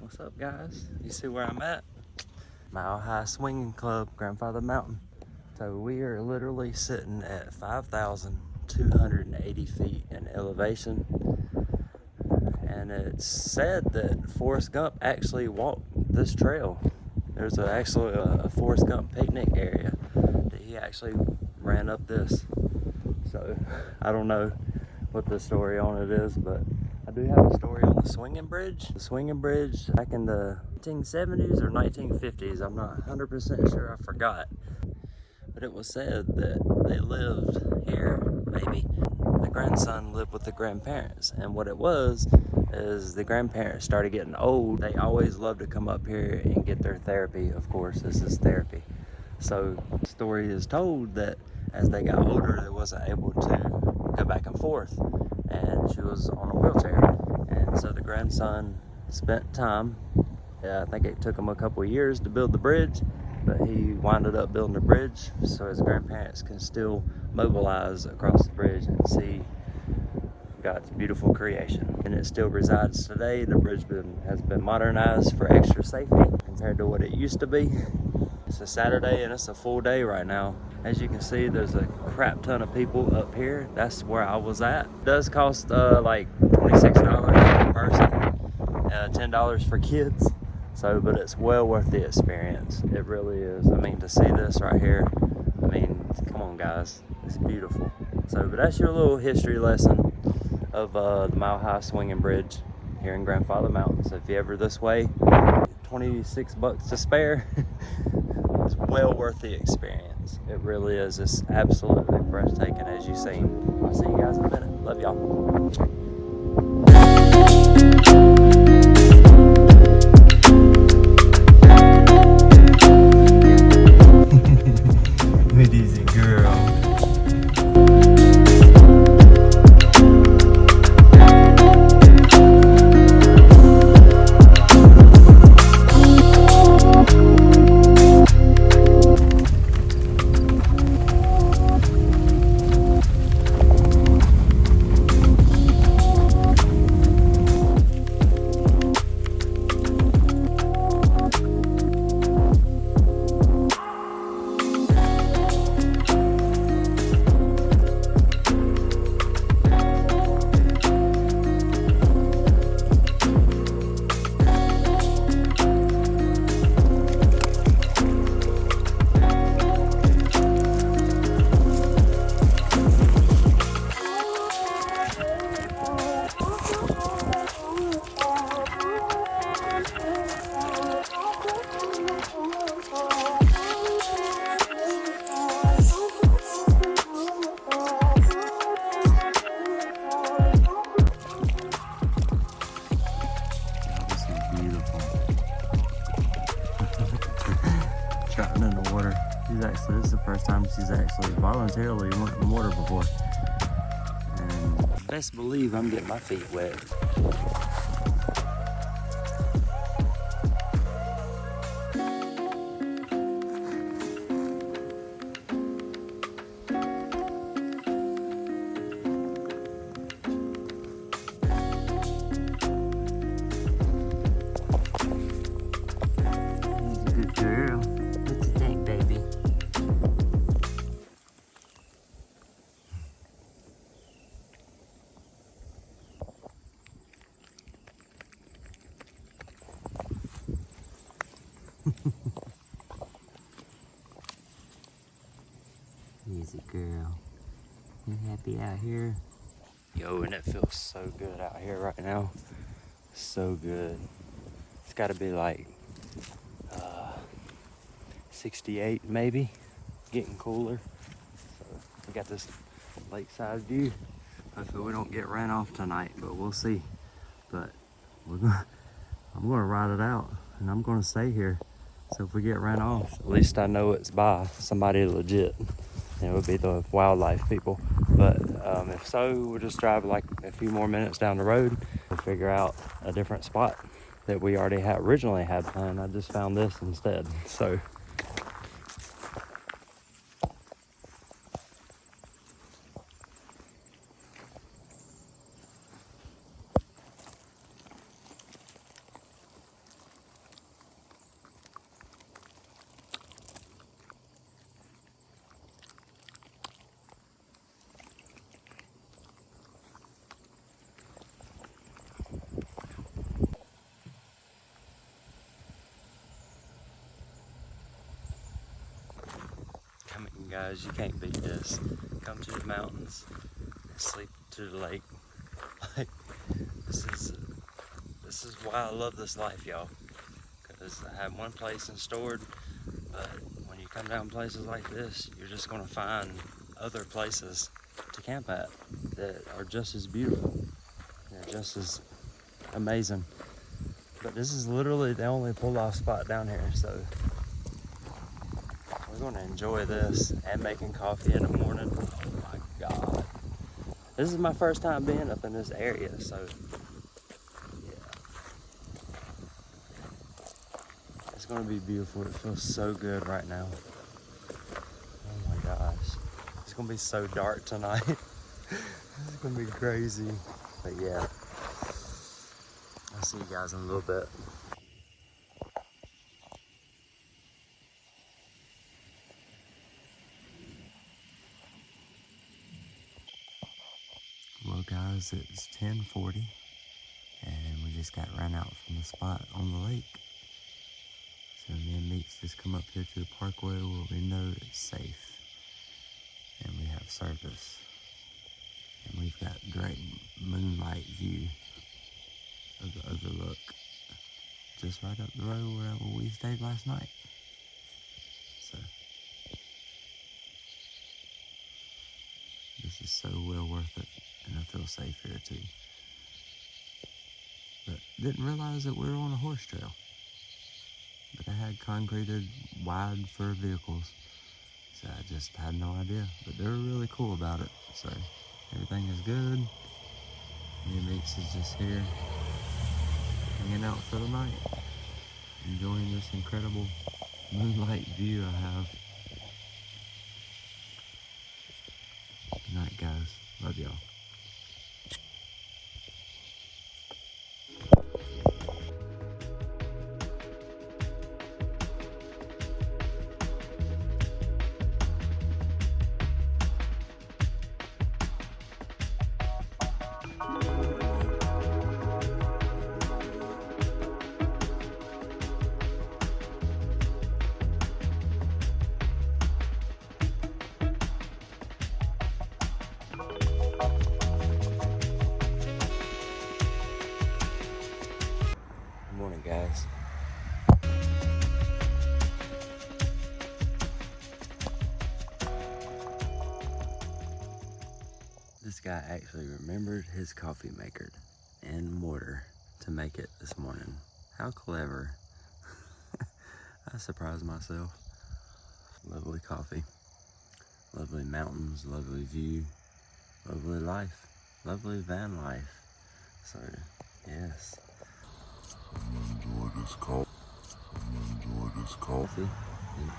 What's up, guys? You see where I'm at? Mile High Swinging Club, Grandfather Mountain. So we are literally sitting at 5,280 feet in elevation. And it's said that Forrest Gump actually walked this trail. There's actually a Forrest Gump picnic area that he actually ran up this. So I don't know what the story on it is, but I do have a story on the swinging bridge. The swinging bridge back in the 1970s or 1950s, I'm not 100% sure, I forgot. But it was said that they lived here, maybe. The grandson lived with the grandparents, and what it was is the grandparents started getting old. They always loved to come up here and get their therapy. Of course, this is therapy. So the story is told that as they got older, they wasn't able to go back and forth, and she was on a wheelchair. And so the grandson spent time, I think it took him a couple of years to build the bridge, but he winded up building the bridge so his grandparents can still mobilize across the bridge and see God's beautiful creation. And it still resides today. The bridge has been modernized for extra safety compared to what it used to be. It's a Saturday and it's a full day right now. As you can see, there's a crap ton of people up here. That's where I was at. It does cost like $26 per person, $10 for kids. So, but it's well worth the experience. It really is. I mean, to see this right here, I mean, come on guys, it's beautiful. So, but that's your little history lesson of the Mile High Swinging Bridge here in Grandfather Mountain. So if you're ever this way, $26 to spare. It's well worth the experience. It really is. It's absolutely breathtaking, as you've seen. I'll see you guys in a minute. Love y'all. Easy girl. Trout in the water. This is the first time she's actually voluntarily went in the water before. And best believe I'm getting my feet wet. Good girl. What you think, baby? Easy girl. You happy out here? Yo, and it feels so good out here right now. So good. It's gotta be like 68 maybe, getting cooler. So we got this lakeside view. Hopefully we don't get ran off tonight, but we'll see. But I'm gonna ride it out and I'm gonna stay here. So if we get ran off, at least I know it's by somebody legit. It would be the wildlife people. But if so, we'll just drive like a few more minutes down the road and figure out a different spot that we already originally had planned. I just found this instead. So guys, you can't beat this. Come to the mountains and sleep to the lake. Like, this is why I love this life, y'all. Because I have one place and stored, but when you come down places like this, you're just gonna find other places to camp at that are just as beautiful. They're just as amazing. But this is literally the only pull-off spot down here, so we're gonna enjoy this and making coffee in the morning. Oh my God. This is my first time being up in this area, so yeah. It's gonna be beautiful. It feels so good right now. Oh my gosh. It's gonna be so dark tonight. It's gonna be crazy. But yeah. I'll see you guys in a little bit. Well guys, it's 10:40 and we just got ran out from the spot on the lake. So me and Meeks just come up here to the parkway where we know it's safe. And we have service. And we've got great moonlight view of the overlook. Just right up the road where we stayed last night. So this is so well worth it. And I feel safe here too. But didn't realize that we were on a horse trail. But they had concreted wide for vehicles. So I just had no idea. But they were really cool about it. So everything is good. Me and Meeks is just here hanging out for the night. Enjoying this incredible moonlight view I have. Good night guys. Love y'all. Good morning guys. This guy actually remembered his coffee maker and mortar to make it this morning. How clever. I surprised myself. Lovely coffee, lovely mountains, lovely view, lovely life, lovely van life. So, yes. Enjoy this coffee. And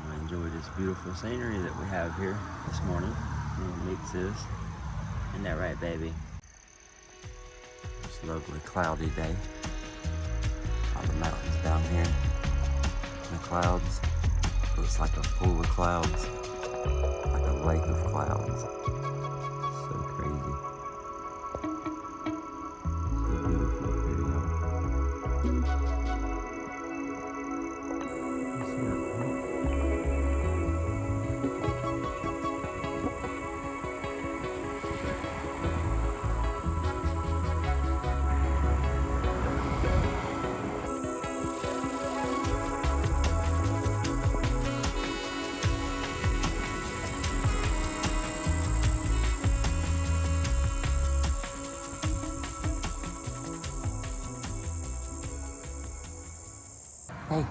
I enjoy this beautiful scenery that we have here this morning. And Meeks is. Isn't that right, baby? It's a lovely cloudy day. All the mountains down here. And the clouds. Looks like a pool of clouds. Like a lake of clouds. So crazy. So beautiful up here, y'all. You see that pump? Hey,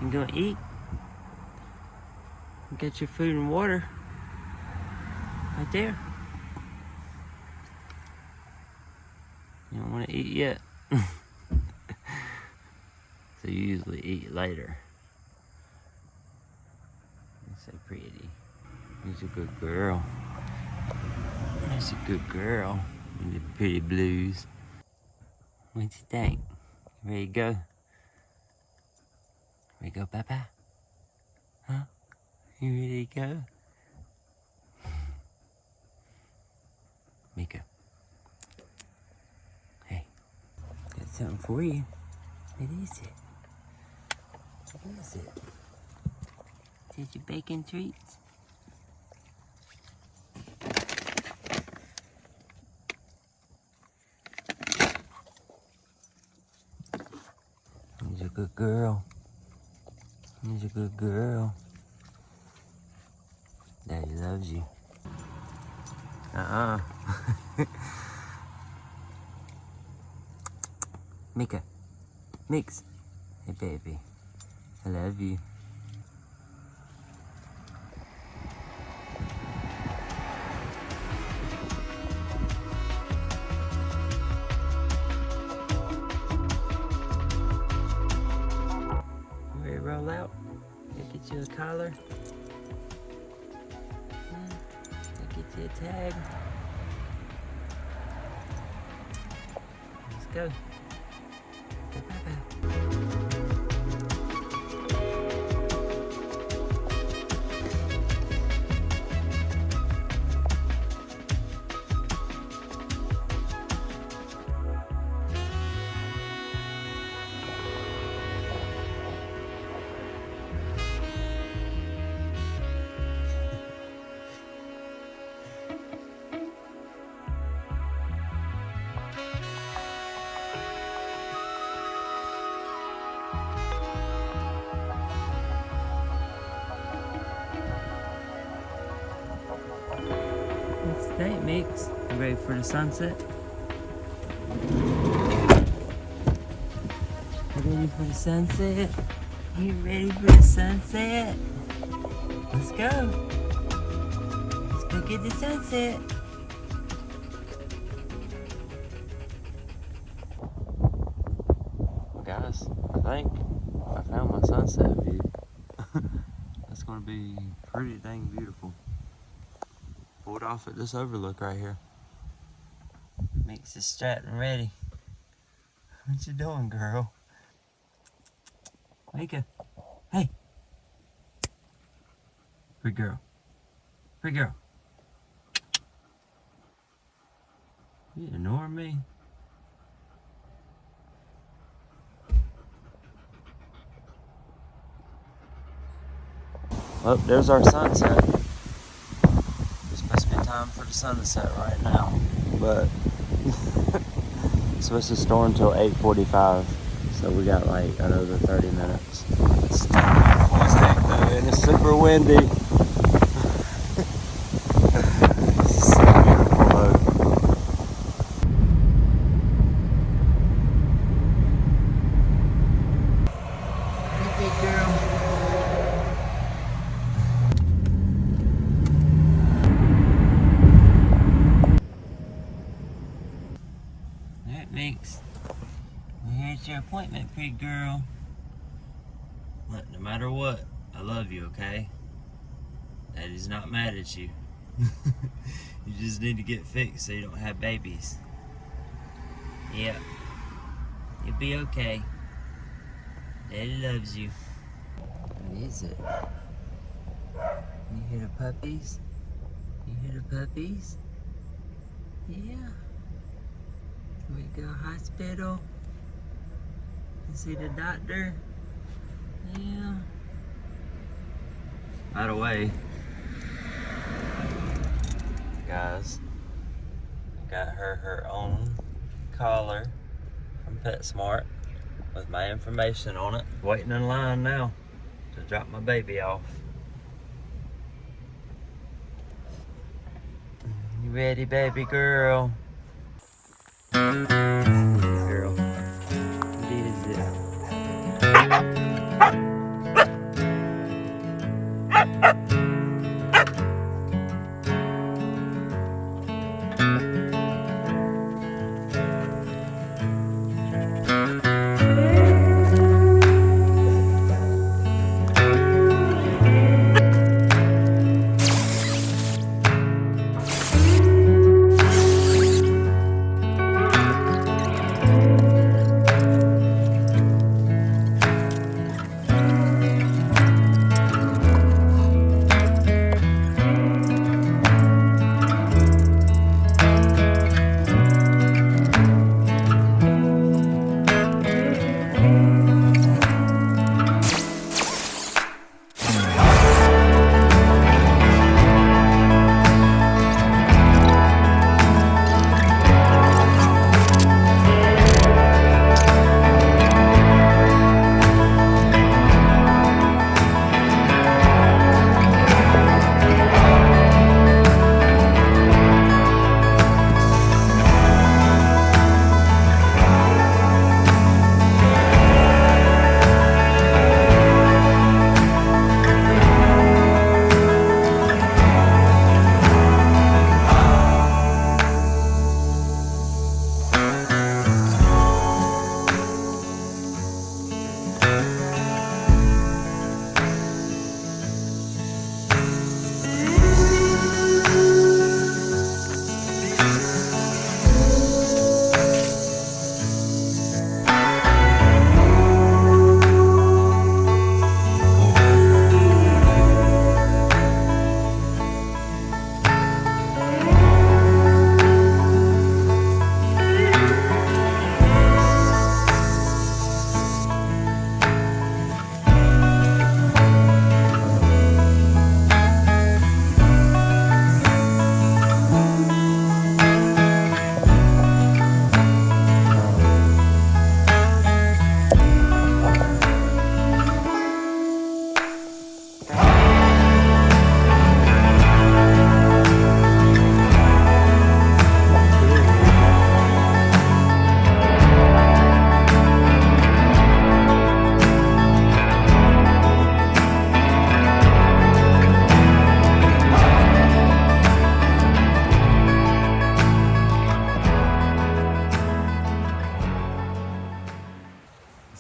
you gonna eat? Get your food and water right there. You don't want to eat yet. So you usually eat later. You're so pretty. You're a good girl. That's a good girl with the pretty blues. What you think? Ready to go? Ready to go, Papa? Huh? You ready to go? Mika. Hey, got something for you. What is it? What is it? Get your bacon treats. He's a good girl. He's a good girl. Daddy loves you. Mika. Mix. Hey, baby. I love you. You ready to roll out? Get you a collar. Get you a tag. Let's go. Go, bye-bye. What's that, Mix? You ready for the sunset? You ready for the sunset? You ready for the sunset? Let's go. Let's go get the sunset. Well, guys, I think I found my sunset view. That's gonna be pretty dang beautiful. Pulled off at this overlook right here. Mix is strapped and ready. What you doing, girl? Mika, hey. Pretty girl. Pretty girl. You ignoring me? Well, there's our sunset. It's supposed to be time for the sun to set right now, but it's supposed to storm until 8:45, so we got like another 30 minutes. It's beautiful as heck though, and it's super windy. It's so beautiful though. Hey, big girl. Mix. Here's your appointment, pretty girl. Look, no matter what, I love you, okay? Daddy's not mad at you. You just need to get fixed so you don't have babies. Yep. You'll be okay. Daddy loves you. What is it? You hear the puppies? You hear the puppies? Yeah. We go hospital to see the doctor. Yeah. By the way, guys, got her own collar from PetSmart with my information on it. Waiting in line now to drop my baby off. You ready, baby girl? Girl, what is it?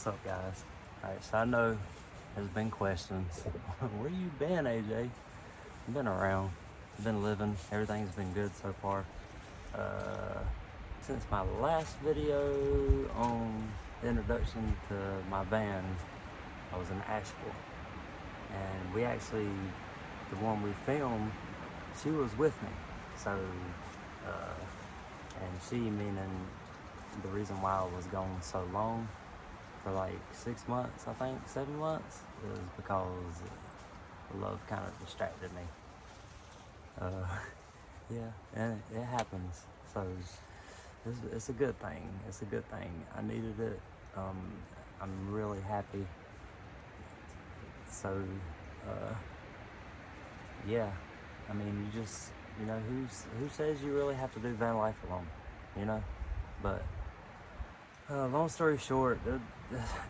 What's up, guys? Alright, so I know there's been questions. Where you been, AJ? I've been around. I've been living. Everything's been good so far. Since my last video on the introduction to my van, I was in Asheville. And we actually, the one we filmed, she was with me. So, and she meaning the reason why I was gone so long, for like 6 months, I think, 7 months, is because love kind of distracted me. Yeah, and it happens. So it's a good thing. It's a good thing. I needed it. I'm really happy. So, yeah. I mean, you know, who says you really have to do van life alone? You know, but long story short,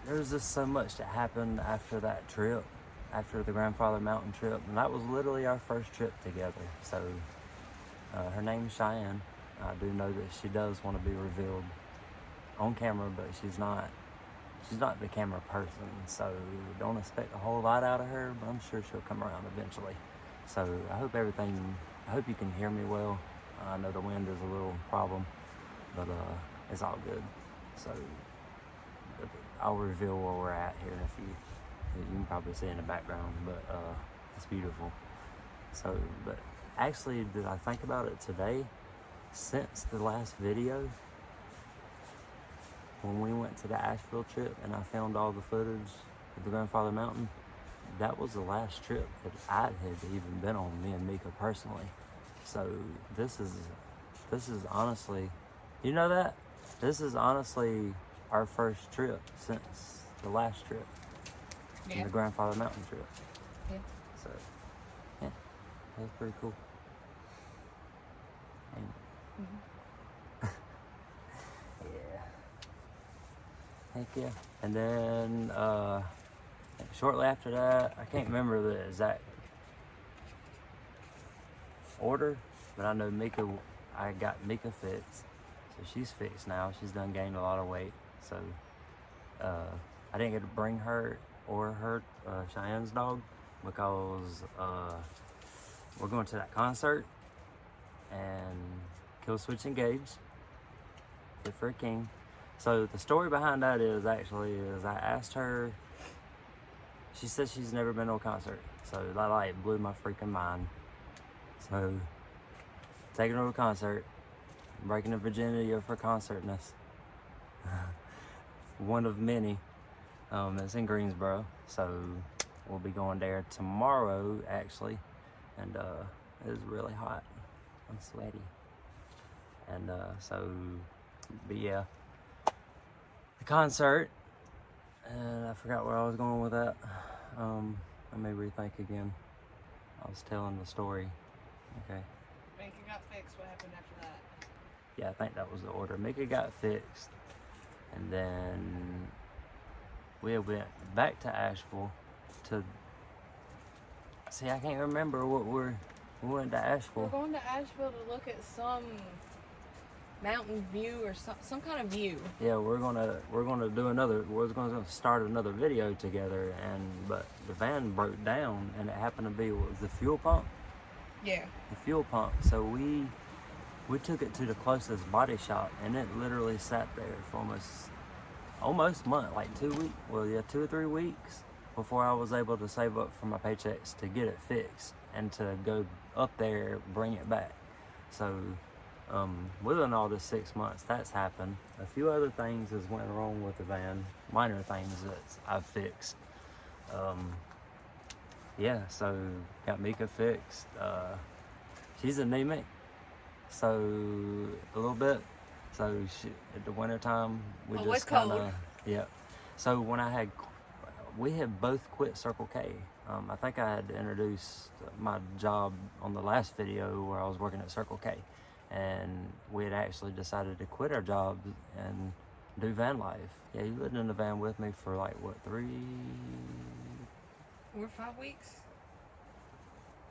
there's just so much that happened after that trip, after the Grandfather Mountain trip, and that was literally our first trip together. So her name's Cheyenne. I do know that she does want to be revealed on camera, but she's not the camera person, so don't expect a whole lot out of her, but I'm sure she'll come around eventually. So I hope you can hear me well. I know the wind is a little problem, but it's all good. So I'll reveal where we're at here in a few. You can probably see in the background, but it's beautiful. So, but actually, did I think about it today? Since the last video, when we went to the Asheville trip and I filmed all the footage of the Grandfather Mountain, that was the last trip that I had even been on, me and Mika personally. So this is honestly, you know that? This is honestly our first trip since the last trip. Yeah. The Grandfather Mountain trip. Yeah. So, yeah, that was pretty cool. And, yeah. Heck yeah. And then, shortly after that, I can't remember the exact order, but I know I got Mika fixed. So she's fixed now. She's done gained a lot of weight. So I didn't get to bring her or her Cheyenne's dog because we're going to that concert and Kill Switch Engage, Fit for a King. So the story behind that is I asked her. She said she's never been to a concert, so that like blew my freaking mind. So taking her to a concert, breaking the virginity of her concertness. One of many. It's in Greensboro, so we'll be going there tomorrow actually, and it's really hot. I'm sweaty, and but yeah, the concert. And I forgot where I was going with that. Let me rethink again. I was telling the story. Okay. Mika got fixed. What happened after that? Yeah, I think that was the order. Mika got fixed, and then we went back to Asheville to see. I can't remember what we went to Asheville. We're going to Asheville to look at some mountain view or some kind of view. Yeah, we're gonna start another video together, but the van broke down and it happened to be the fuel pump. Yeah. The fuel pump. So we took it to the closest body shop, and it literally sat there for almost a month, like 2 weeks. Well, yeah, 2 or 3 weeks before I was able to save up for my paychecks to get it fixed and to go up there, bring it back. So within all this 6 months, that's happened. A few other things has went wrong with the van, minor things that I've fixed. Yeah, so got Mika fixed. She's anemic, so a little bit. So at the winter time, we just kind of, yeah. So when we had both quit Circle K. I think I had introduced my job on the last video where I was working at Circle K. And we had actually decided to quit our jobs and do van life. Yeah, you lived in the van with me for like, what, 3 or 5 weeks?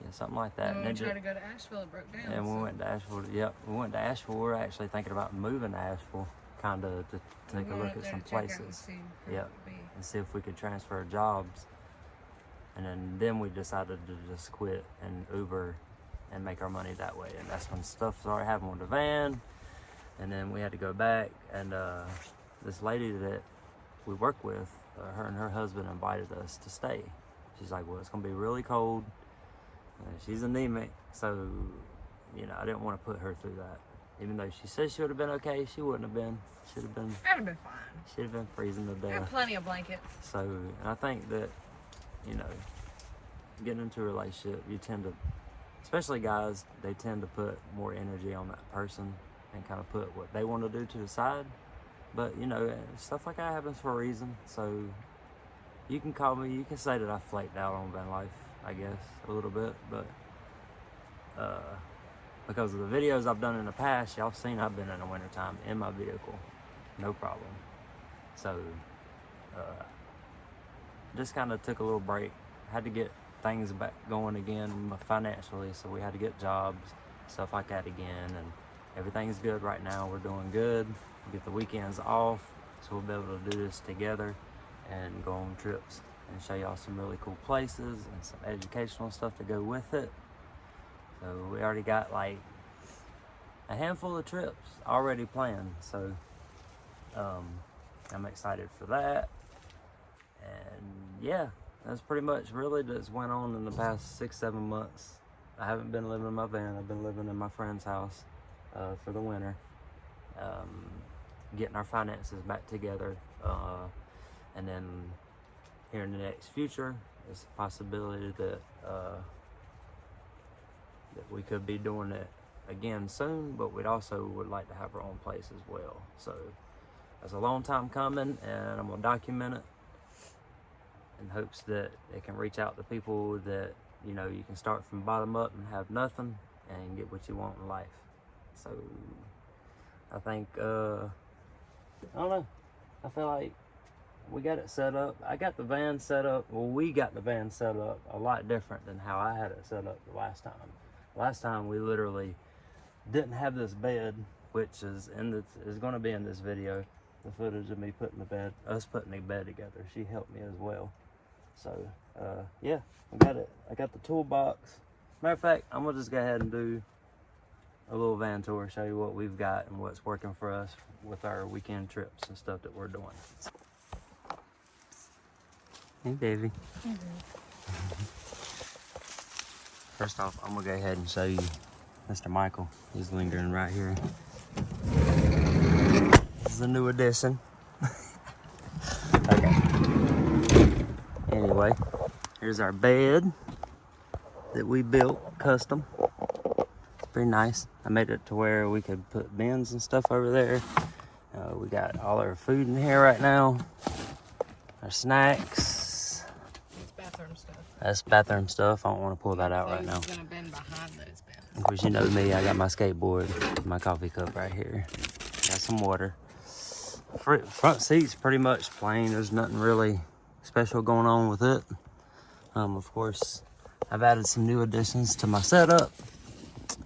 Yeah, something like that. And we tried to go to Asheville, it broke down. And we went to Asheville. Yep, we went to Asheville. We were actually thinking about moving to Asheville kind of to take a look at some places. Yeah, and see if we could transfer jobs. And then we decided to just quit and Uber and make our money that way. And that's when stuff started happening with the van. And then we had to go back. And this lady that we work with, her and her husband invited us to stay. She's like, well, it's gonna be really cold. She's anemic, so, you know, I didn't want to put her through that. Even though she said she would have been okay, she wouldn't have been. Should have been. I'd have been fine. She'd have been freezing to death. I have plenty of blankets. So, and I think that, you know, getting into a relationship, you tend to, especially guys, they tend to put more energy on that person and kind of put what they want to do to the side. But, you know, stuff like that happens for a reason. So you can call me, you can say that I flaked out on Vanlife, I guess, a little bit. But because of the videos I've done in the past, y'all seen I've been in the wintertime in my vehicle. No problem. So just kind of took a little break. Had to get things back going again financially, so we had to get jobs, stuff like that again, and everything's good right now. We're doing good. We get the weekends off, so we'll be able to do this together and go on trips and show y'all some really cool places and some educational stuff to go with it. So we already got like a handful of trips already planned, so I'm excited for that. And yeah, that's pretty much really just went on in the past 6-7 months. I haven't been living in my van. I've been living in my friend's house for the winter, getting our finances back together, and then here in the next future, there's a possibility that that we could be doing it again soon, but we'd also would like to have our own place as well. So that's a long time coming, and I'm gonna document it in hopes that it can reach out to people that, you know, you can start from bottom up and have nothing and get what you want in life. So I think, I don't know, I feel like we got it set up. I got the van set up, well, we got the van set up a lot different than how I had it set up the last time. Last time we literally didn't have this bed, which is going to be in this video, the footage of me putting us putting the bed together. She helped me as well. So yeah, I got it. I got the toolbox. Matter of fact, I'm gonna just go ahead and do a little van tour, show you what we've got and what's working for us with our weekend trips and stuff that we're doing. Hey, baby. Mm-hmm. First off, I'm gonna go ahead and show you Mr. Michael. He's lingering right here. This is a new addition. Okay. Anyway, here's our bed that we built custom. It's pretty nice. I made it to where we could put bins and stuff over there. We got all our food in here right now. Our snacks. Bathroom stuff. That's bathroom stuff. I don't want to pull that out right now. Gonna bend behind those bins. Of course, you know me. I got my skateboard, my coffee cup right here. Got some water. Front seat's pretty much plain. There's nothing really special going on with it. Of course, I've added some new additions to my setup.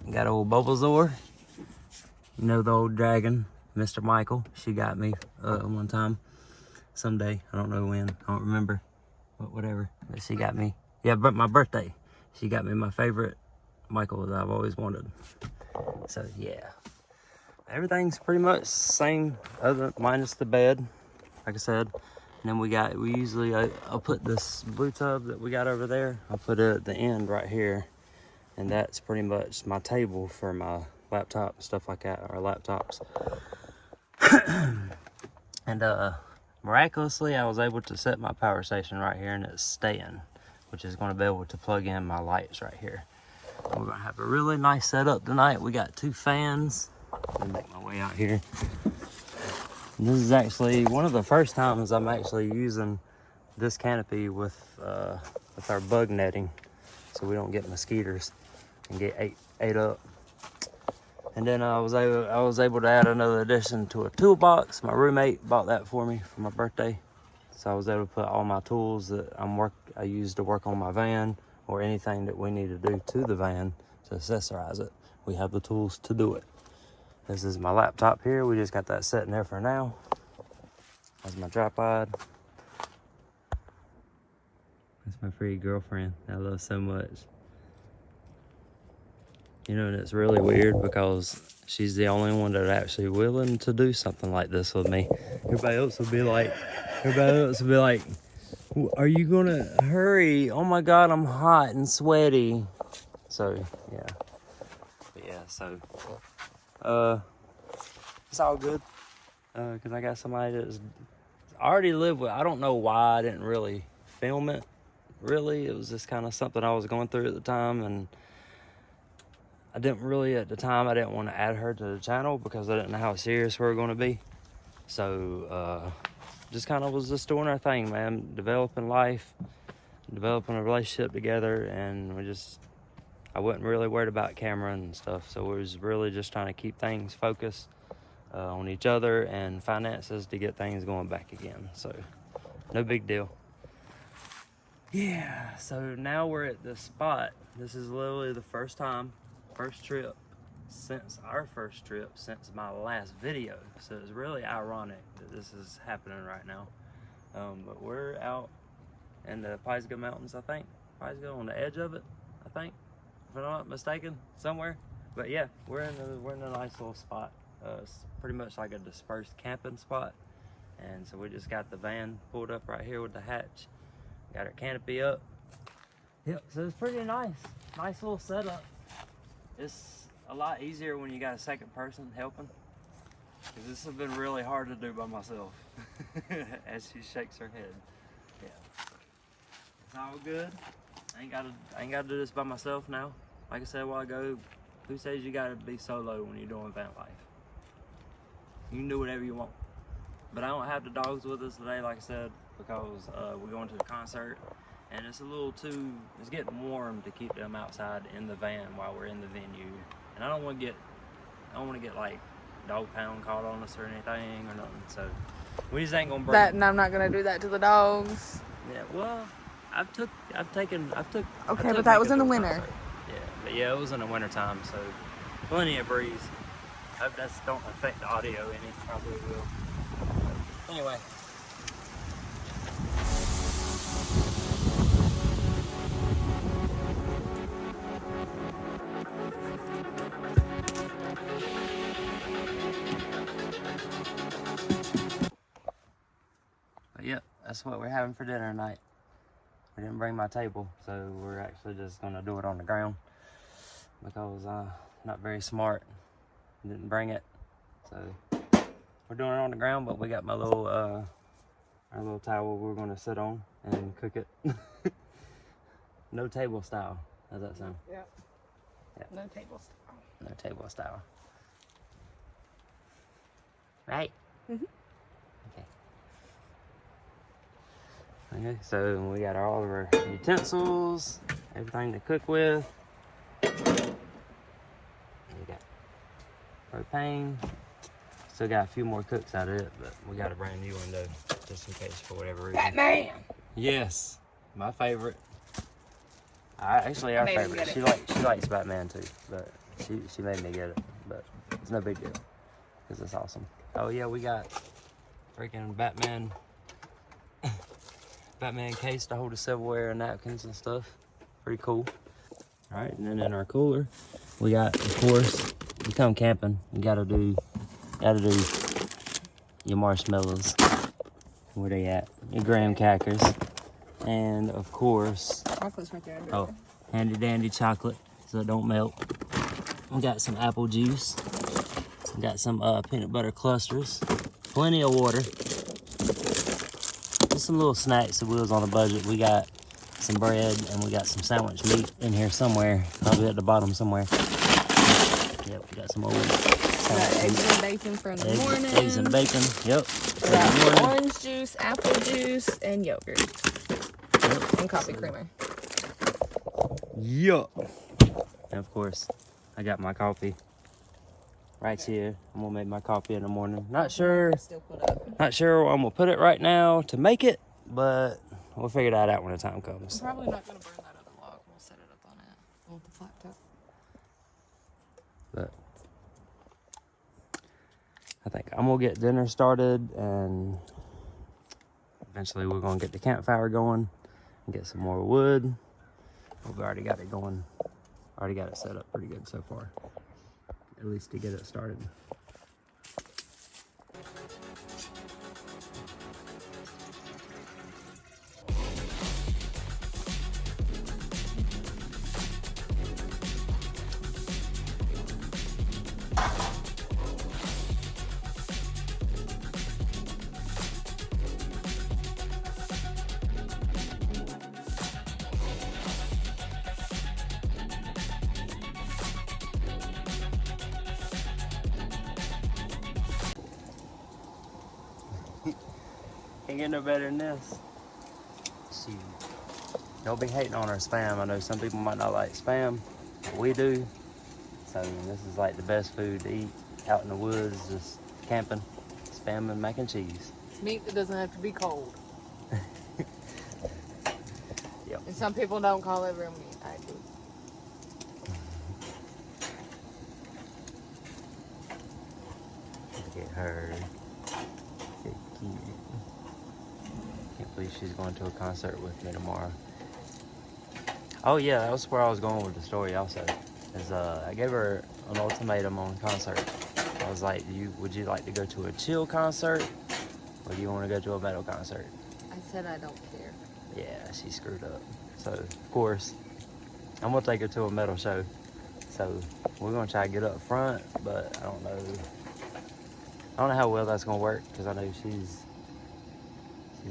Got old Bulbasaur. You know the old dragon, Mr. Michael. She got me one time, someday. I don't know when. I don't remember. But whatever. But she got me. Yeah, but my birthday. She got me my favorite Michael that I've always wanted. So yeah, everything's pretty much the same, minus the bed, like I said. And then I'll put this blue tub that we got over there. I'll put it at the end right here, and that's pretty much my table for my laptop and stuff like that, our laptops. And miraculously, I was able to set my power station right here, and it's staying, which is going to be able to plug in my lights right here. We're going to have a really nice setup tonight. We got 2 fans. Let me make my way out here. And this is actually one of the first times I'm actually using this canopy with our bug netting, so we don't get mosquitoes and get ate up. And then I was able to add another addition to a toolbox. My roommate bought that for me for my birthday, so I was able to put all my tools that I use to work on my van, or anything that we need to do to the van to accessorize it. We have the tools to do it. This is my laptop here. We just got that sitting there for now. That's my tripod. That's my pretty girlfriend I love so much. You know, and it's really weird because she's the only one that's actually willing to do something like this with me. Everybody else will be like, are you gonna hurry? Oh my God, I'm hot and sweaty. So, yeah. But yeah, so, it's all good. Cause I got somebody that's already lived with. I don't know why I didn't really film it. Really, it was just kind of something I was going through at the time, and I didn't want to add her to the channel because I didn't know how serious we were going to be. So, just kind of was just doing our thing, man. Developing life, developing a relationship together, and I wasn't really worried about camera and stuff. So we was really just trying to keep things focused on each other and finances to get things going back again. So, no big deal. Yeah, so now we're at this spot. This is literally the first trip since my last video. So it's really ironic that this is happening right now. But we're out in the Pisgah Mountains, I think. Pisgah on the edge of it, I think, if I'm not mistaken, somewhere. But yeah, we're in a nice little spot. It's pretty much like a dispersed camping spot. And so we just got the van pulled up right here with the hatch. Got our canopy up. Yep, so it's pretty nice. Nice little setup. It's a lot easier when you got a second person helping. Because this has been really hard to do by myself. As she shakes her head. Yeah. It's all good. I ain't gotta do this by myself now. Like I said a while ago, who says you gotta be solo when you're doing van life? You can do whatever you want. But I don't have the dogs with us today, like I said, because we're going to the concert, and it's getting warm to keep them outside in the van while we're in the venue. And I don't want to get like dog pound caught on us or anything or nothing. So we just ain't gonna bring that, and I'm not gonna do that to the dogs. Yeah, well, I took. Okay, but that was in the winter. Concert. Yeah, but yeah, it was in the winter time, so plenty of breeze. Hope that don't affect the audio any. Probably will. Anyway. But yep, that's what we're having for dinner tonight. We didn't bring my table, so we're actually just gonna do it on the ground because not very smart. Didn't bring it, so we're doing it on the ground. But we got my little our little towel we're gonna sit on and cook it. No table style. How's that sound? Yep. No table style. No table style. Right? Mhm. Okay, so we got all of our utensils, everything to cook with. We got propane. Still got a few more cooks out of it, but we got a brand new one though, just in case for whatever reason. Batman! Yes, my favorite. Actually, our favorite. She likes Batman too, but she made me get it. But it's no big deal because it's awesome. Oh yeah, we got freaking Batman case to hold the silverware and napkins and stuff. Pretty cool. All right, and then in our cooler, we got, of course, you come camping, you gotta do your marshmallows. Where they at? Your graham crackers, and of course, Chocolate's right there. oh, handy dandy chocolate so it don't melt. We got some apple juice. We got some peanut butter clusters. Plenty of water. Just some little snacks that we was on a budget. We got some bread and we got some sandwich meat in here somewhere. Probably at the bottom somewhere. Yep, we got some old Eggs and bacon for in the morning. Eggs and bacon, yep. We got orange juice, apple juice, and yogurt. Yep. And coffee creamer. Yup. And of course, I got my coffee right here. I'm gonna make my coffee in the morning. Not sure where I'm gonna put it right now to make it, but we'll figure that out when the time comes. I'm probably not gonna burn that other log. We'll set it up on it. I want the flat top. But I think I'm gonna get dinner started, and eventually we're gonna get the campfire going and get some more wood. We've already got it going. Already got it set up pretty good so far, at least to get it started. Can't get no better than this. Shoot. Don't be hating on our Spam. I know some people might not like Spam, but we do. So this is like the best food to eat out in the woods, just camping. Spam and mac and cheese. It's meat that doesn't have to be cold. Yep. And some people don't call it real meat. I do. Look at her. Get cute. Can't believe she's going to a concert with me tomorrow. Oh yeah, that was where I was going with the story also. Is I gave her an ultimatum on concert. I was like, would you like to go to a chill concert, or do you want to go to a metal concert? I said I don't care. Yeah, she screwed up. So of course, I'm gonna take her to a metal show. So we're gonna try to get up front, but I don't know how well that's gonna work, because I know she's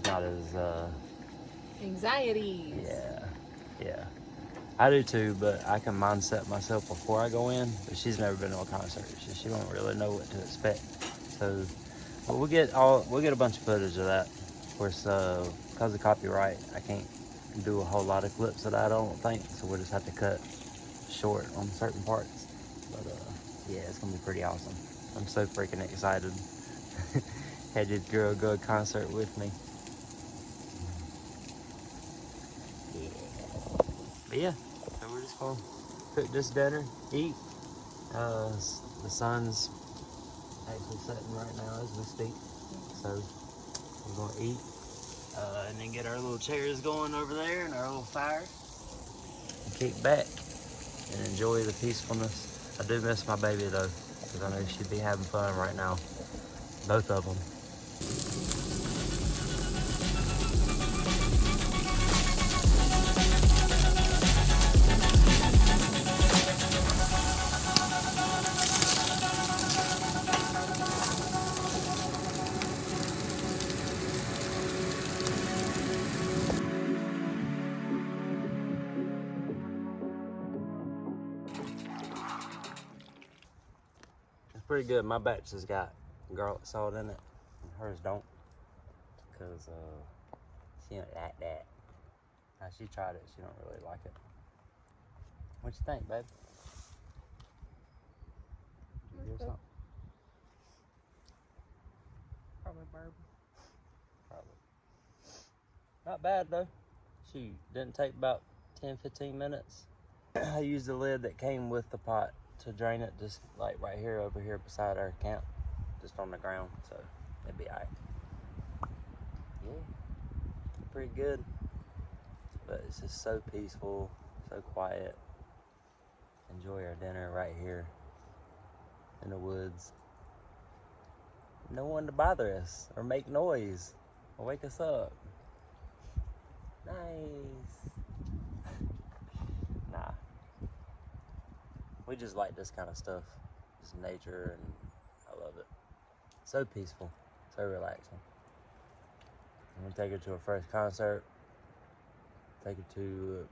not as Anxiety. Yeah. I do too, but I can mindset myself before I go in. But she's never been to a concert. She don't really know what to expect. So, but we'll get a bunch of footage of that. Of course, because of copyright, I can't do a whole lot of clips of that, I don't think. So we'll just have to cut short on certain parts. But yeah, it's gonna be pretty awesome. I'm so freaking excited. Had this girl go to a concert with me. But yeah, so we're just gonna cook this dinner, eat. The sun's actually setting right now as we speak, so we're gonna eat and then get our little chairs going over there and our little fire and kick back and enjoy the peacefulness. I do miss my baby though, because I know she'd be having fun right now, both of them. Pretty good. My batch has got garlic salt in it, and hers don't, because she don't like that. Now she tried it, she don't really like it. What you think, babe? Did you hear something? Probably bourbon. Probably. Not bad though. She didn't take about 10-15 minutes. I used the lid that came with the pot to drain it, just like right here, over here beside our camp, just on the ground, so it'd be alright. Yeah, pretty good, but it's just so peaceful, so quiet. Enjoy our dinner right here in the woods. No one to bother us or make noise or wake us up. Nice. Nah. We just like this kind of stuff. Just nature, and I love it. So peaceful, so relaxing. I'm gonna take her to her first concert. Take her to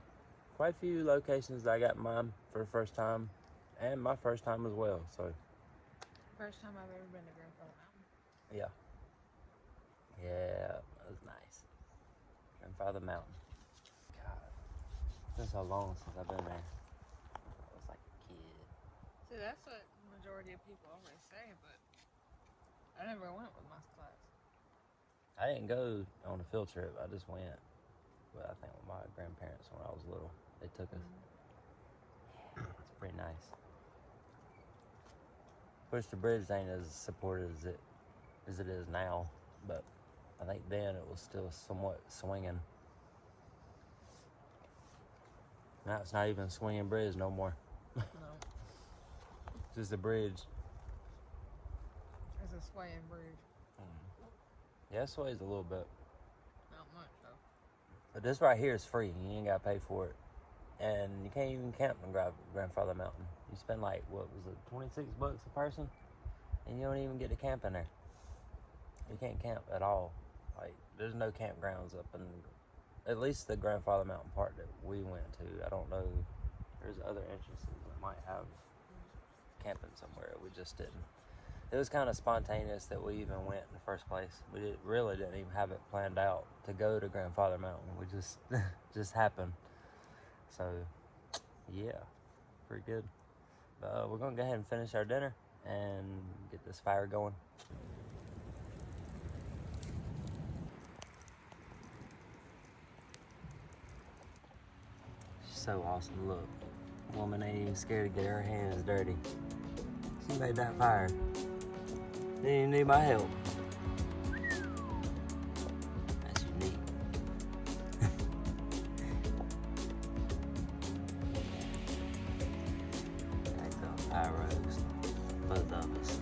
quite a few locations that I got in mind for the first time, and my first time as well, so. First time I've ever been to Grandfather Mountain. Yeah. Yeah, that was nice. Grandfather Mountain. God, it's been so long since I've been there. I was like a kid. See, that's what the majority of people always say, but I never went with my class. I didn't go on a field trip. I just went, well, I think with my grandparents when I was little. They took us. Yeah, it's pretty nice. Which the bridge ain't as supported as it is now, but I think then it was still somewhat swinging. Now it's not even a swinging bridge no more. No. Just a bridge. It's a swaying bridge. Yeah, it sways a little bit. Not much, though. But this right here is free. You ain't got to pay for it. And you can't even camp on Grandfather Mountain. You spend like, what was it, 26 bucks a person? And you don't even get to camp in there. You can't camp at all. Like, there's no campgrounds up in, at least the Grandfather Mountain part that we went to. I don't know. There's other entrances that might have camping somewhere. We just didn't. It was kind of spontaneous that we even went in the first place. We really didn't even have it planned out to go to Grandfather Mountain. We just happened. So, yeah, pretty good. But we're going to go ahead and finish our dinner and get this fire going. So awesome. Look, woman ain't even scared to get her hands dirty. She made that fire. Didn't even need my help. That's unique. That's a fire roast. Both of us.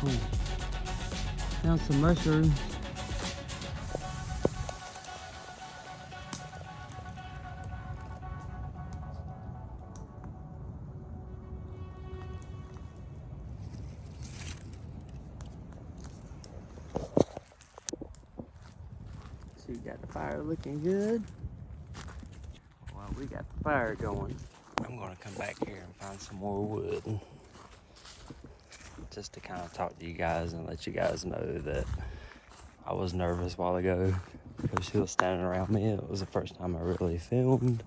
Cool. Found some mushrooms. So you got the fire looking good. Well, we got the fire going. I'm gonna come back here and find some more wood. Just to kind of talk to you guys and let you guys know that I was nervous a while ago because she was standing around me. It was the first time I really filmed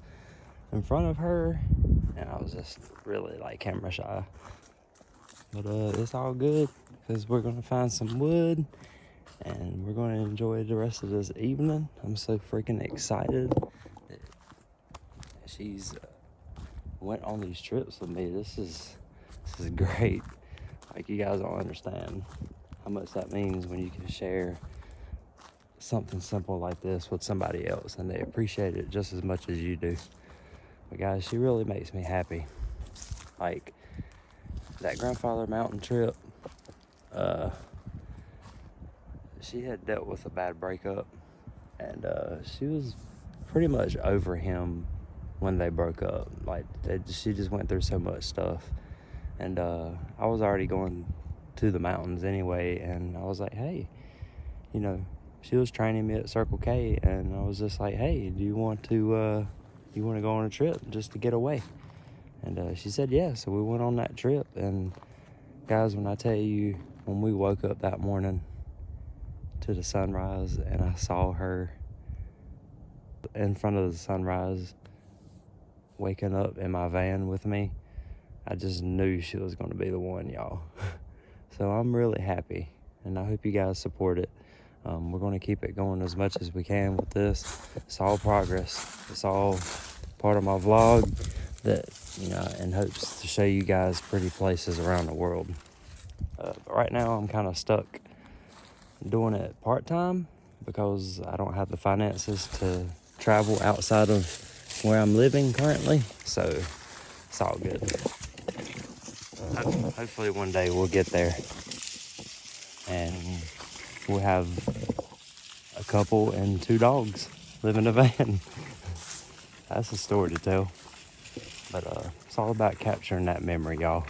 in front of her, and I was just really like camera shy. But it's all good because we're gonna find some wood and we're gonna enjoy the rest of this evening. I'm so freaking excited that she's went on these trips with me. This is great. Like, you guys don't understand how much that means when you can share something simple like this with somebody else and they appreciate it just as much as you do. But guys, she really makes me happy. Like, that Grandfather Mountain trip, she had dealt with a bad breakup, and she was pretty much over him when they broke up. Like, she just went through so much stuff. And I was already going to the mountains anyway, and I was like, hey, you know, she was training me at Circle K, and I was just like, hey, do you want to go on a trip just to get away? And she said yeah, so we went on that trip. And guys, when I tell you, when we woke up that morning to the sunrise and I saw her in front of the sunrise waking up in my van with me, I just knew she was going to be the one, y'all. So I'm really happy, and I hope you guys support it. We're going to keep it going as much as we can with this. It's all progress. It's all part of my vlog that, you know, in hopes to show you guys pretty places around the world. But right now I'm kind of stuck doing it part-time because I don't have the finances to travel outside of where I'm living currently. So it's all good. Hopefully one day we'll get there and we'll have a couple and 2 dogs live in a van. That's a story to tell. But it's all about capturing that memory, y'all.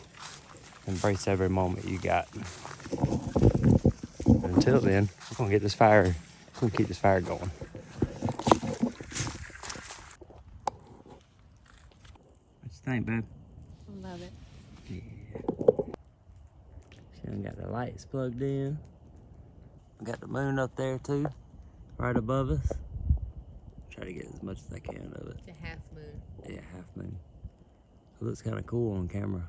Embrace every moment you got. And until then, we're gonna get this fire. We're gonna keep this fire going. What you think, babe? I love it. Yeah. She done got the lights plugged in. We got the moon up there too, right above us. Try to get as much as I can of it. It's a half moon. Yeah, half moon. It looks kind of cool on camera.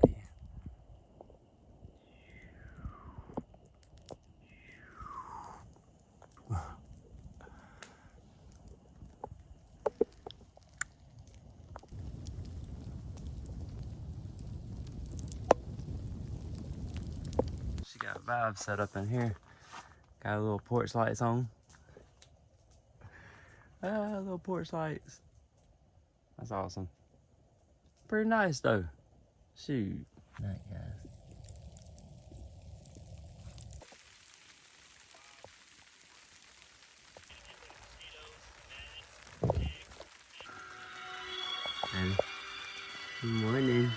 Yeah. She got Vibe set up in here. Got a little porch lights on. Little porch lights. That's awesome. Pretty nice though. Shoot. Night, guys. Good morning.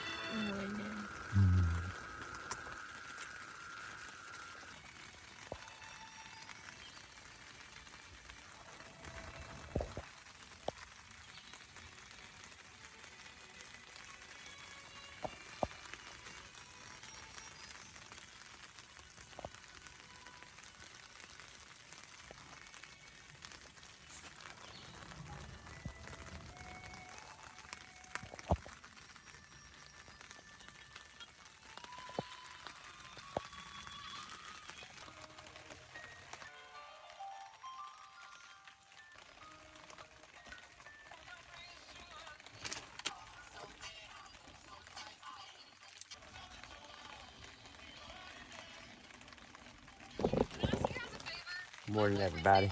Good morning, everybody.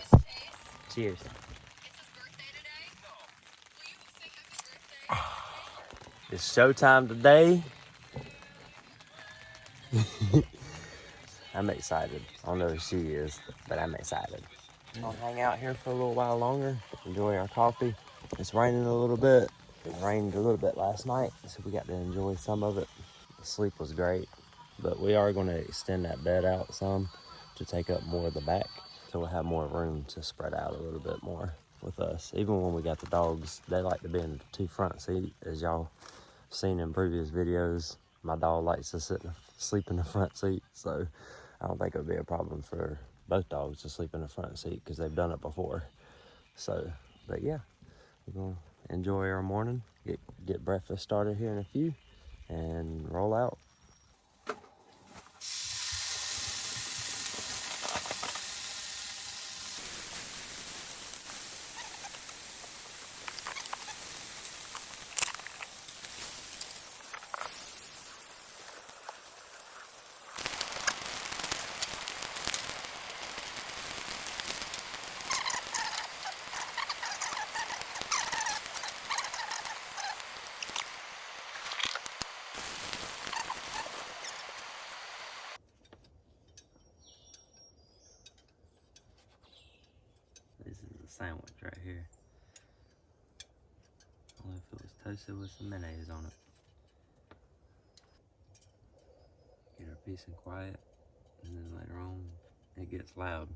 Cheers. It's showtime today. I'm excited. I don't know if she is, but I'm excited. I'll hang out here for a little while longer, enjoy our coffee. It's raining a little bit. It rained a little bit last night, so we got to enjoy some of it. The sleep was great, but we are going to extend that bed out some to take up more of the back, so we'll have more room to spread out a little bit more with us. Even when we got the dogs, they like to be in the two front seat, as y'all seen in previous videos. My dog likes to sleep in the front seat, so I don't think it would be a problem for both dogs to sleep in the front seat because they've done it before. So, but yeah, we're gonna enjoy our morning, get breakfast started here in a few, and roll out. This is a sandwich right here. Only if it was toasted with some mayonnaise on it. Get our peace and quiet, and then later on, it gets loud.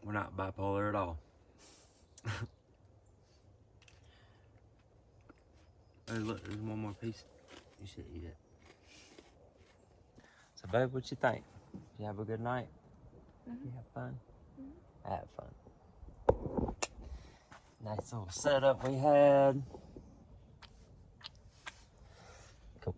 We're not bipolar at all. Hey, look, there's one more piece. You should eat it. So, babe, what you think? Did you have a good night? You have fun? I had fun. Nice little setup we had. Cool.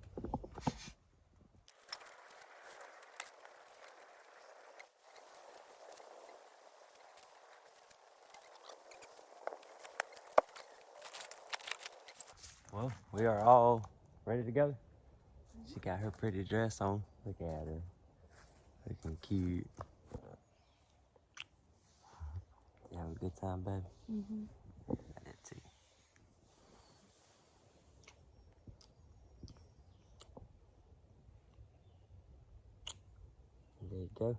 Well, we are all ready to go. She got her pretty dress on. Look at her. Looking cute. You have a good time, babe? I did too. There you go.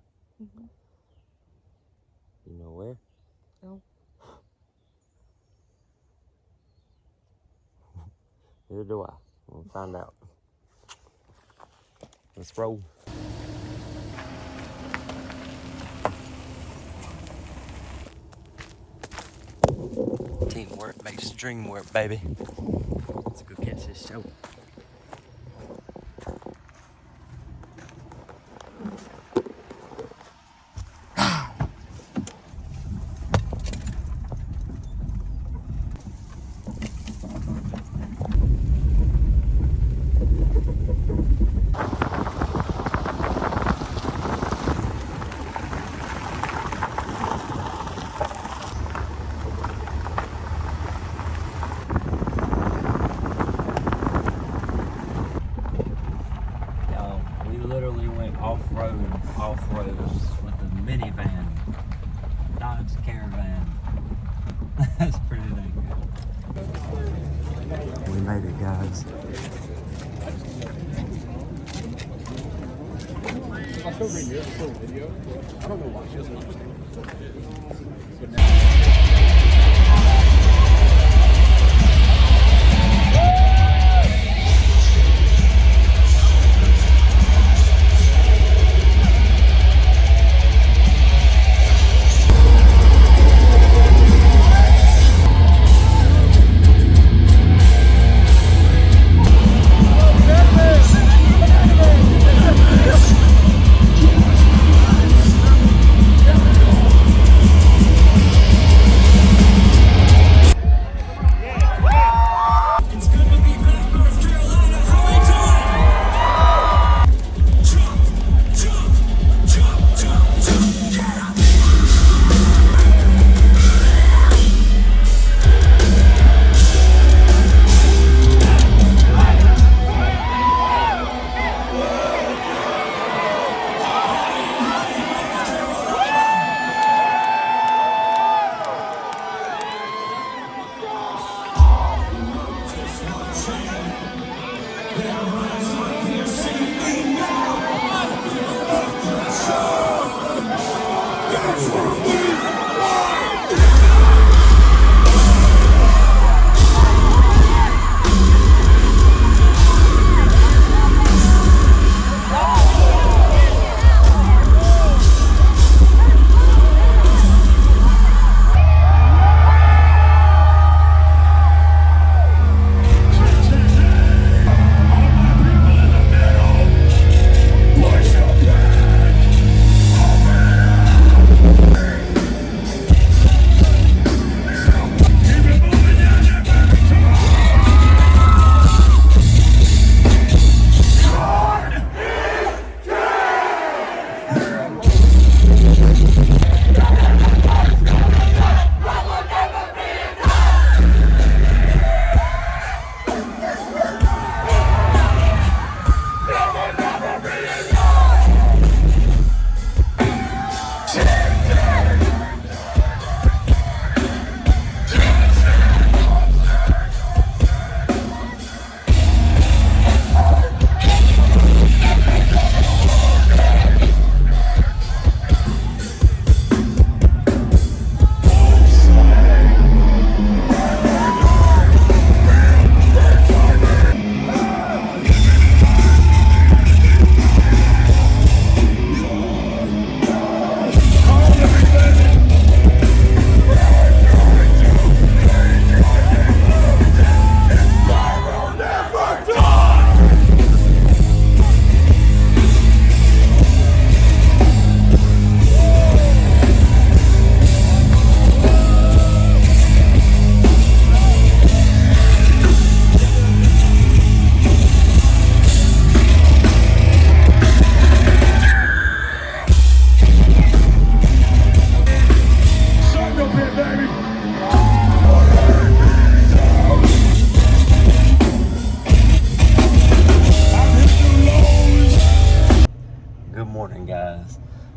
Neither do I. We'll find out. Let's roll. Teamwork makes the dream work, baby. Let's go catch this show. Off-roads with the minivan, Dodge Caravan. That's pretty dang good. We made it, guys. I don't know why she doesn't understand.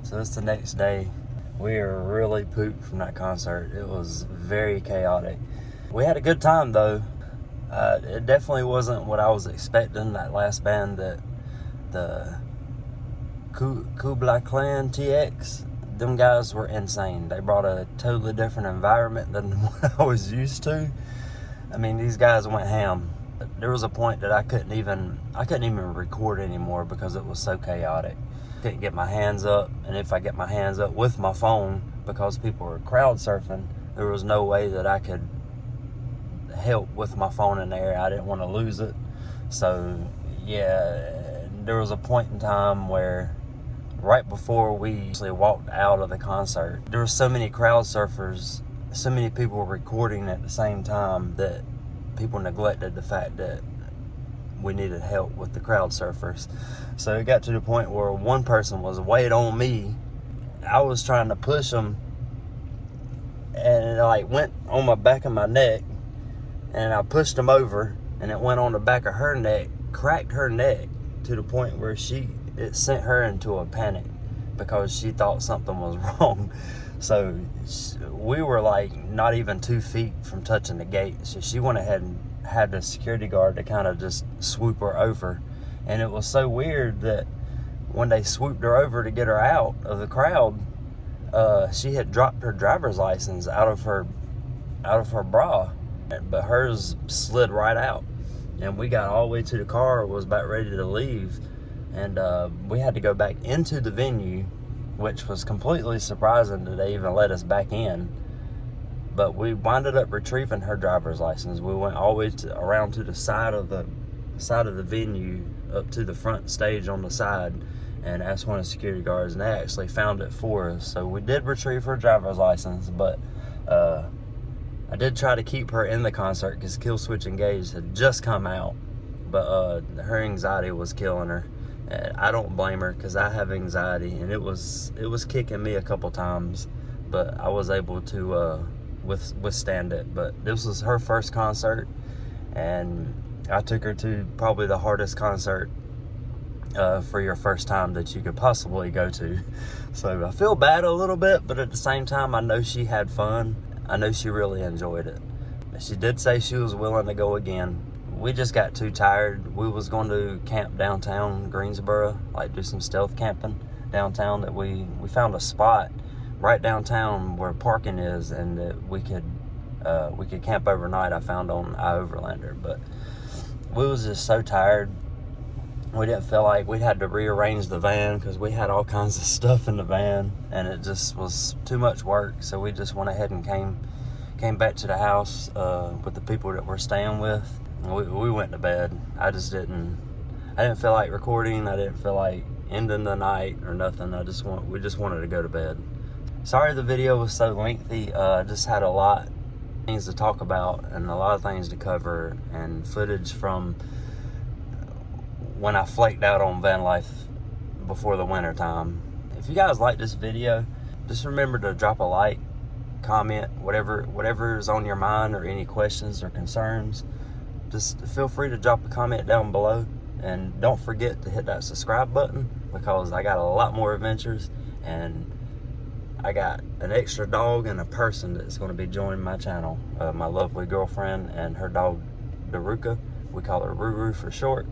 So it's the next day. We are really pooped from that concert. It was very chaotic. We had a good time though. It definitely wasn't what I was expecting. That last band, that the Kublai Clan TX, them guys were insane. They brought a totally different environment than what I was used to. I mean, these guys went ham. There was a point that I couldn't even record anymore because it was so chaotic. Couldn't get my hands up, and if I get my hands up with my phone, because people were crowd surfing, there was no way that I could help with my phone in the air. I didn't want to lose it. So yeah, there was a point in time where right before we actually walked out of the concert, there were so many crowd surfers, so many people recording at the same time that people neglected the fact that we needed help with the crowd surfers. So it got to the point where one person was weighted on me. I was trying to push them, and it like went on my back of my neck, and I pushed him over, and it went on the back of her neck, cracked her neck to the point where it sent her into a panic because she thought something was wrong. So we were like not even 2 feet from touching the gate. So she went ahead and had the security guard to kind of just swoop her over. And it was so weird that when they swooped her over to get her out of the crowd, she had dropped her driver's license out of her bra, but hers slid right out. And we got all the way to the car, was about ready to leave, and we had to go back into the venue, which was completely surprising that they even let us back in. But we winded up retrieving her driver's license. We went all the way around to the side of the venue, up to the front stage on the side, and asked one of the security guards, and they actually found it for us. So we did retrieve her driver's license, but I did try to keep her in the concert because Kill Switch Engaged had just come out, but her anxiety was killing her. I don't blame her because I have anxiety, and it was kicking me a couple times, but I was able to withstand it. But this was her first concert, and I took her to probably the hardest concert for your first time that you could possibly go to. So I feel bad a little bit, but at the same time, I know she had fun. I know she really enjoyed it. She did say she was willing to go again. We just got too tired. We was going to camp downtown Greensboro, like do some stealth camping downtown. That we found a spot right downtown where parking is, and that we could camp overnight. I found on iOverlander, but we was just so tired. We didn't feel like we had to rearrange the van because we had all kinds of stuff in the van, and it just was too much work. So we just went ahead and came back to the house with the people that we're staying with. We went to bed. I didn't feel like recording. I didn't feel like ending the night or nothing. We just wanted to go to bed. Sorry the video was so lengthy. I just had a lot of things to talk about and a lot of things to cover, and footage from when I flaked out on Vanlife before the winter time. If you guys like this video, just remember to drop a like, comment, whatever is on your mind, or any questions or concerns. Just feel free to drop a comment down below, and don't forget to hit that subscribe button, because I got a lot more adventures, and I got an extra dog and a person that's going to be joining my channel. My lovely girlfriend and her dog Daruka. We call her Ruru for short.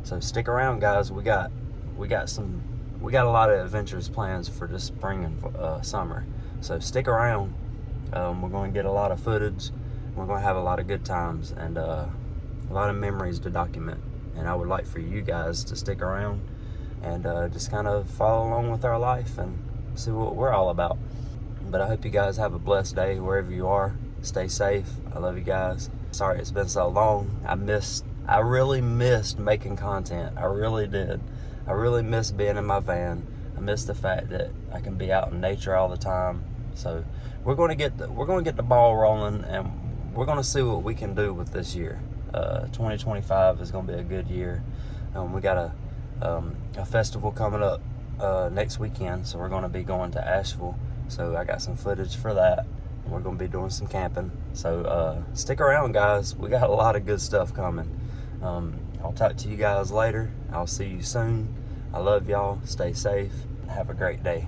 So stick around, guys. We got a lot of adventures plans for this spring and summer. So stick around. We're going to get a lot of footage. We're going to have a lot of good times, and a lot of memories to document. And I would like for you guys to stick around and just kind of follow along with our life and see what we're all about. But I hope you guys have a blessed day wherever you are. Stay safe. I love you guys. Sorry it's been so long. I really missed making content. I really did. I really missed being in my van. I miss the fact that I can be out in nature all the time. So we're going to get the ball rolling, and we're going to see what we can do with this year. 2025 is going to be a good year. We got a festival coming up next weekend, so we're going to be going to Asheville. So I got some footage for that. We're going to be doing some camping. So stick around, guys. We got a lot of good stuff coming. I'll talk to you guys later. I'll see you soon. I love y'all. Stay safe. Have a great day.